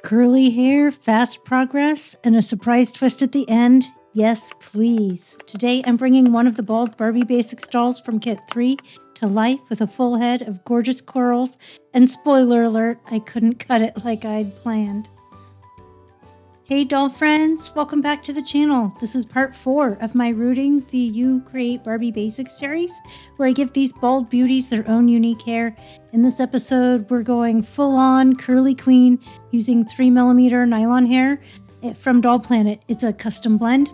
Curly hair, fast progress, and a surprise twist at the end? Yes, please. Today I'm bringing one of the bald Barbie Basics dolls from Kit 3 to life with a full head of gorgeous curls, and spoiler alert, I couldn't cut it like I'd planned. Hey doll friends, welcome back to the channel. This is part 4 of my Rooting the You Create Barbie Basics series, where I give these bald beauties their own unique hair. In this episode, we're going full-on curly queen using 3mm nylon hair from Doll Planet. It's a custom blend.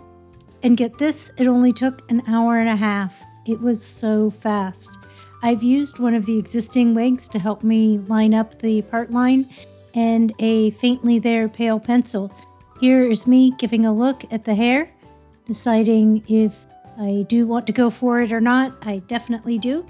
And get this, it only took an hour and a half. It was so fast. I've used one of the existing wigs to help me line up the part line and a faintly there pale pencil. Here is me giving a look at the hair, deciding if I do want to go for it or not. I definitely do.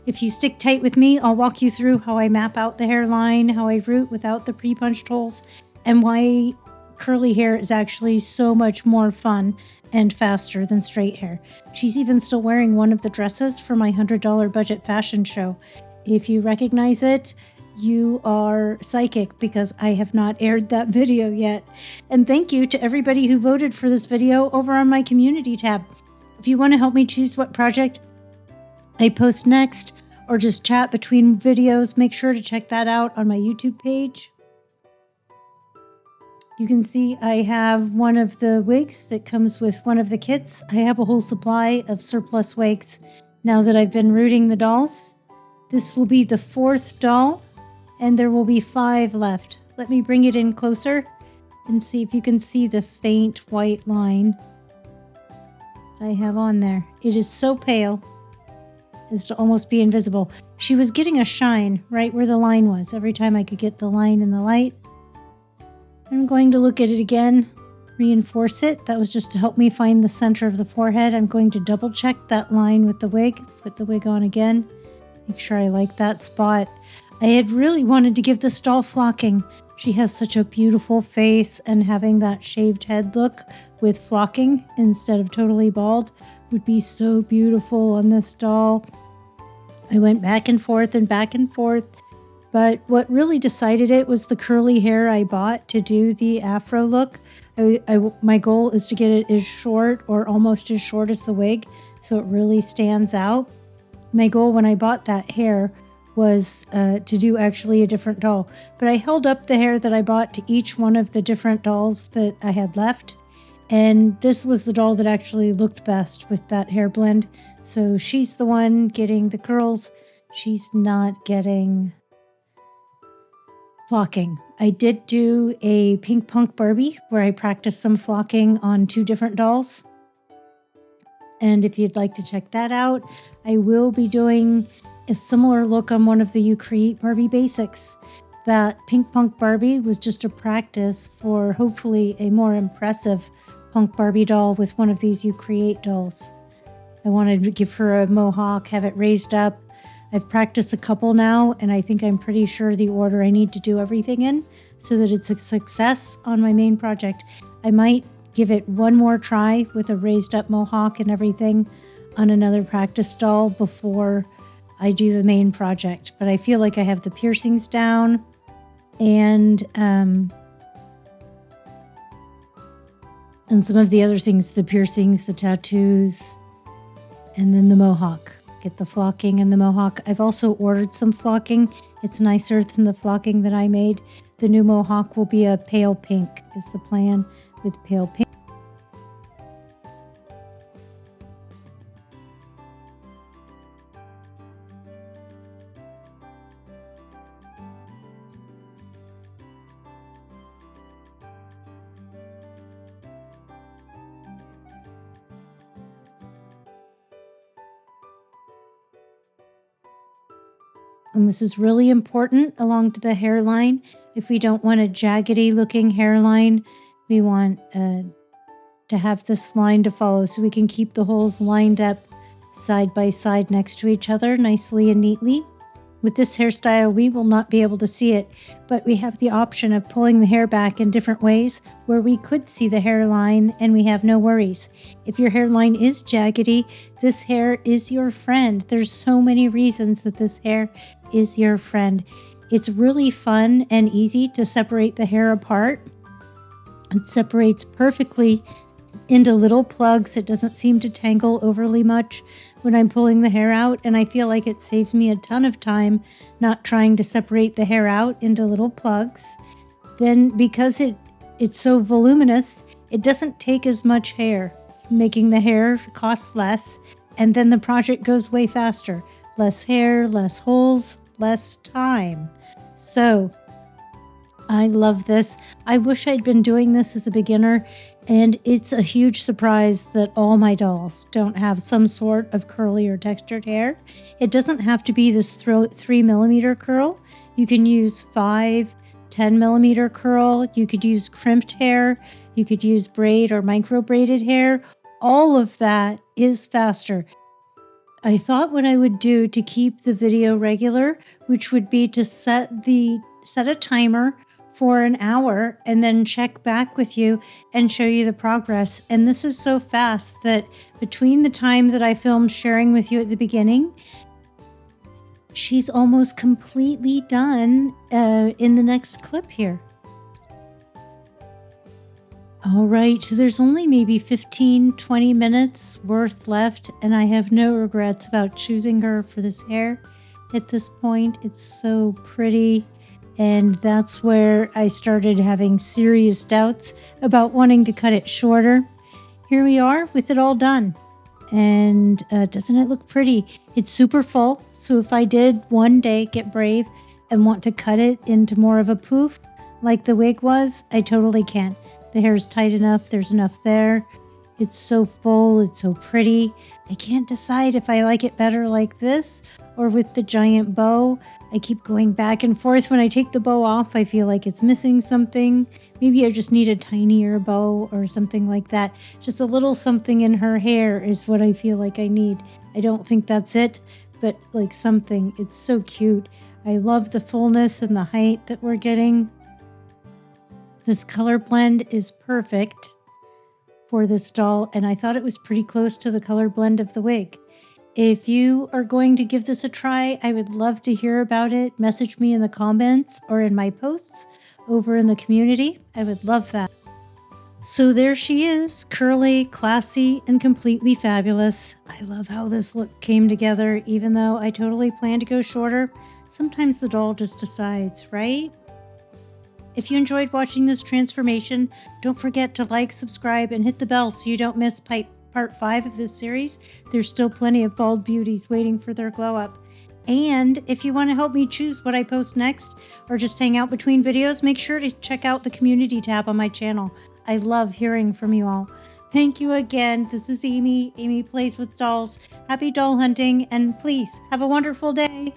If you stick tight with me, I'll walk you through how I map out the hairline, how I root without the pre-punched holes, and why curly hair is actually so much more fun and faster than straight hair. She's even still wearing one of the dresses for my $100 budget fashion show. If you recognize it, you are psychic because I have not aired that video yet. And thank you to everybody who voted for this video over on my community tab. If you want to help me choose what project I post next or just chat between videos, make sure to check that out on my YouTube page. You can see I have one of the wigs that comes with one of the kits. I have a whole supply of surplus wigs now that I've been rooting the dolls. This will be the 4th doll, and there will be 5 left. Let me bring it in closer and see if you can see the faint white line I have on there. It is so pale as to almost be invisible. She was getting a shine right where the line was every time I could get the line in the light. I'm going to look at it again, reinforce it. That was just to help me find the center of the forehead. I'm going to double check that line with the wig, put the wig on again, make sure I like that spot. I had really wanted to give this doll flocking. She has such a beautiful face, and having that shaved head look with flocking instead of totally bald would be so beautiful on this doll. I went back and forth, but what really decided it was the curly hair I bought to do the afro look. My goal is to get it as short or almost as short as the wig so it really stands out. My goal when I bought that hair was to do actually a different doll. But I held up the hair that I bought to each one of the different dolls that I had left. And this was the doll that actually looked best with that hair blend. So she's the one getting the curls. She's not getting flocking. I did do a pink punk Barbie where I practiced some flocking on 2 different dolls. And if you'd like to check that out, I will be doing a similar look on one of the You Create Barbie Basics. That pink punk Barbie was just a practice for hopefully a more impressive punk Barbie doll with one of these You Create dolls. I wanted to give her a mohawk, have it raised up. I've practiced a couple now, and I think I'm pretty sure the order I need to do everything in so that it's a success on my main project. I might give it one more try with a raised up mohawk and everything on another practice doll before I do the main project. But I feel like I have the piercings down and some of the other things, the piercings, the tattoos, and then the mohawk. Get the flocking and the mohawk. I've also ordered some flocking. It's nicer than the flocking that I made. The new mohawk will be a pale pink is the plan, with pale pink. And this is really important along to the hairline. If we don't want a jaggedy looking hairline, we want to have this line to follow so we can keep the holes lined up side by side next to each other nicely and neatly. With this hairstyle, we will not be able to see it, but we have the option of pulling the hair back in different ways where we could see the hairline and we have no worries. If your hairline is jaggedy, this hair is your friend. There's so many reasons that this hair is your friend. It's really fun and easy to separate the hair apart. It separates perfectly into little plugs. It doesn't seem to tangle overly much when I'm pulling the hair out, and I feel like it saves me a ton of time not trying to separate the hair out into little plugs. Then because it's so voluminous, it doesn't take as much hair, making the hair cost less, and then the project goes way faster. Less hair, less holes, less time. So I love this. I wish I'd been doing this as a beginner, and it's a huge surprise that all my dolls don't have some sort of curly or textured hair. It doesn't have to be this 3mm curl. You can use 5-10mm curl. You could use crimped hair. You could use braid or micro braided hair. All of that is faster. I thought what I would do to keep the video regular, which would be to set a timer for an hour and then check back with you and show you the progress. And this is so fast that between the time that I filmed sharing with you at the beginning, she's almost completely done in the next clip here. All right, so there's only maybe 15-20 minutes worth left, and I have no regrets about choosing her for this hair at this point. It's so pretty, and that's where I started having serious doubts about wanting to cut it shorter. Here we are with it all done, and doesn't it look pretty? It's super full, so if I did one day get brave and want to cut it into more of a poof like the wig was, I totally can. The hair's tight enough, there's enough there. It's so full, it's so pretty. I can't decide if I like it better like this or with the giant bow. I keep going back and forth. When I take the bow off, I feel like it's missing something. Maybe I just need a tinier bow or something like that. Just a little something in her hair is what I feel like I need. I don't think that's it, but like something. It's so cute. I love the fullness and the height that we're getting. This color blend is perfect for this doll, and I thought it was pretty close to the color blend of the wig. If you are going to give this a try, I would love to hear about it. Message me in the comments or in my posts over in the community. I would love that. So there she is, curly, classy, and completely fabulous. I love how this look came together, even though I totally planned to go shorter. Sometimes the doll just decides, right? If you enjoyed watching this transformation, don't forget to like, subscribe, and hit the bell so you don't miss part 5 of this series. There's still plenty of bald beauties waiting for their glow up. And if you want to help me choose what I post next or just hang out between videos, make sure to check out the community tab on my channel. I love hearing from you all. Thank you again. This is Amy. Amy Plays with Dolls. Happy doll hunting, and please have a wonderful day.